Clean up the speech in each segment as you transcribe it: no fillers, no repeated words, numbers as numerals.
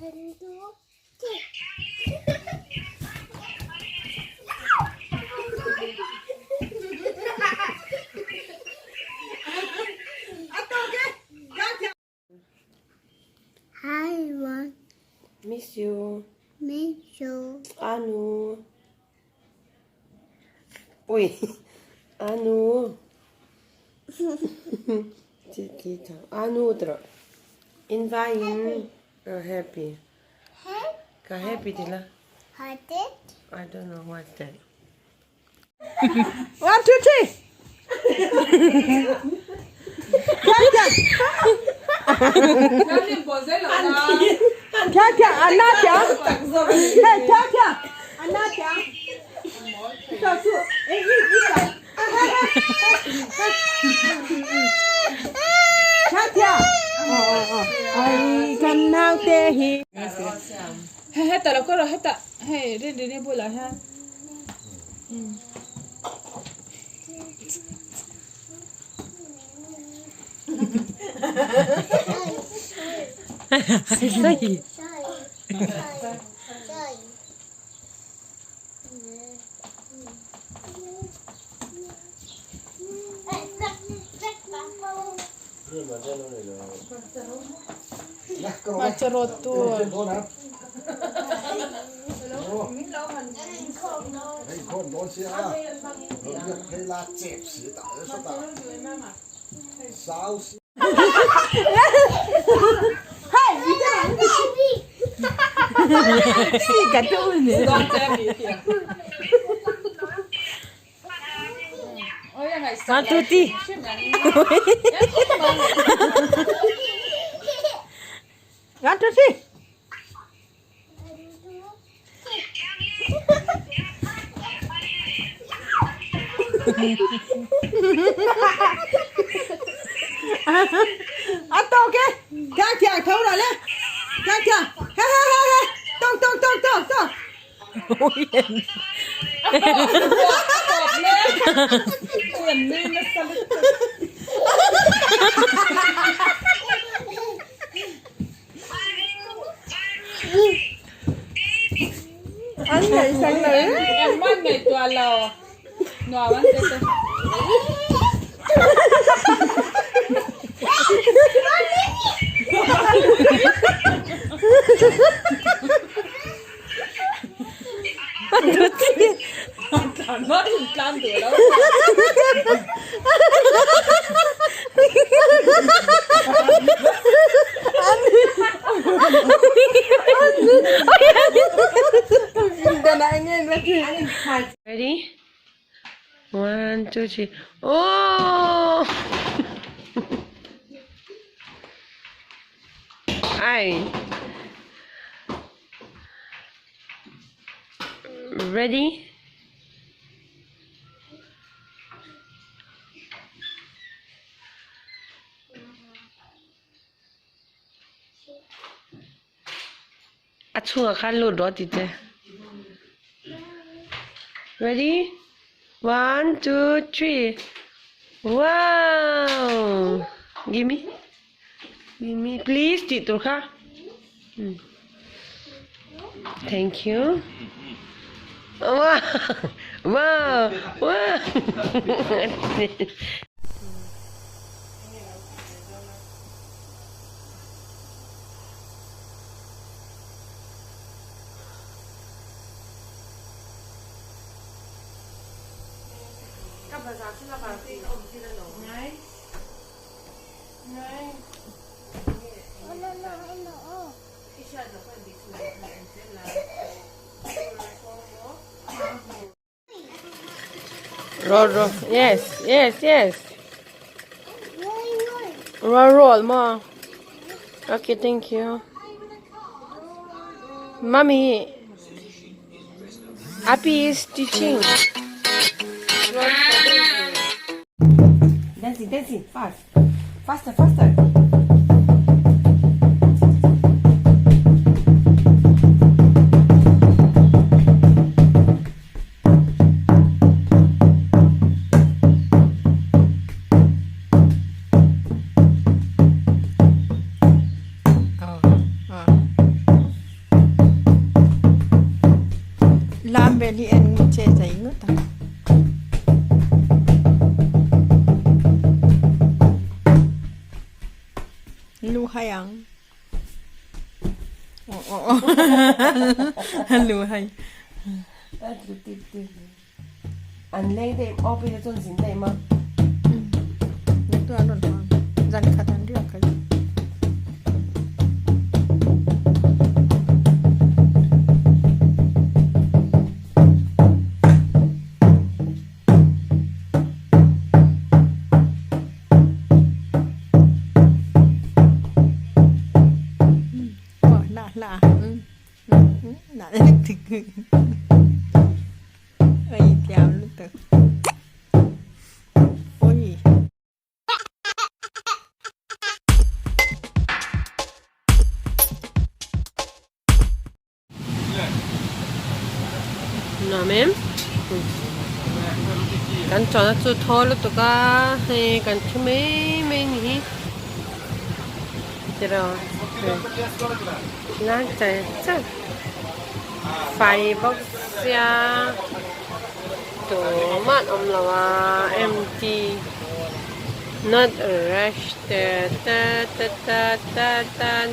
Hi, one. Miss you. Me too. Anu. Ui. Anu. Tita. Anu terus. Invain. Happy. Hey, Ka happy tila. heard it? I don't know what's that. 1, 2, 3.跳，安娜跳，嘿，跳，安娜跳，跳树，哎，一脚，跳，哎，看到的嘿，嘿，แต่ละก็เราให้แต่ให้เรื่อยๆพูดแล้วฮะSorry. Macerotto. Sì, cattione. Ma tutti. Ganto sì. Atto che? Cacchia, caura le. Cacchia. Tong. Anh này sang nữ. Em mất ngày tua lò. Nọ bắn tê tê. Cảm mất hình can tuổi đâu. Ready? 1, 2, 3. Oh! Hi. Ready? Achua khalu do tite. Ready? 1, 2, 3. Wow! Give me, please, Tito ka. Thank you. Wow! Wow! Wow! Roll. Yes. Roll more. Okay, thank you. Mommy, Appy is teaching. Dancing, fast. Faster. รู้ให้ยังอ๋อรู้ให้ อันเล่ได้ออกไปจะจนสินได้มั้ง นึกตัวหล่นทางจันขัดอันเดียวกัน là đã lịch thực ơi chào lúc từ ôi nào mềmกันจอดจุดทอลุตุกาให้กันชุ่มไม่นี่เดี๋ยวน่าจะจัดไฟบ็อกซ์ยาตัวมันอมละว่า empty not a rush แต่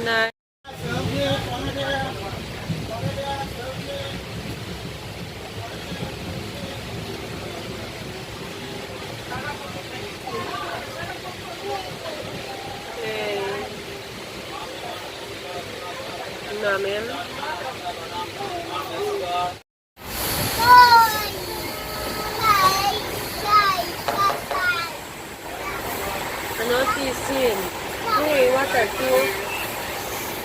นะ namin. Ano tisin? Hey, water too.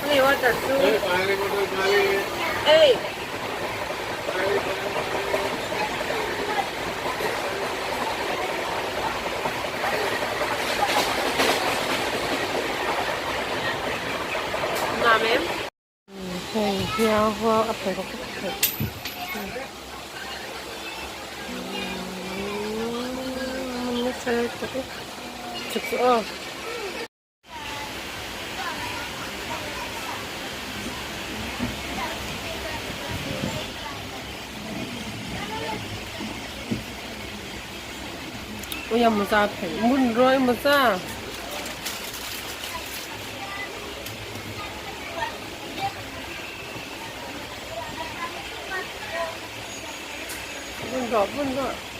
Hey, water too. Hey. Namin. Hey, yeah, well, up there, oh. Oh, yeah, maza pe. Mun roi maza. Bun do.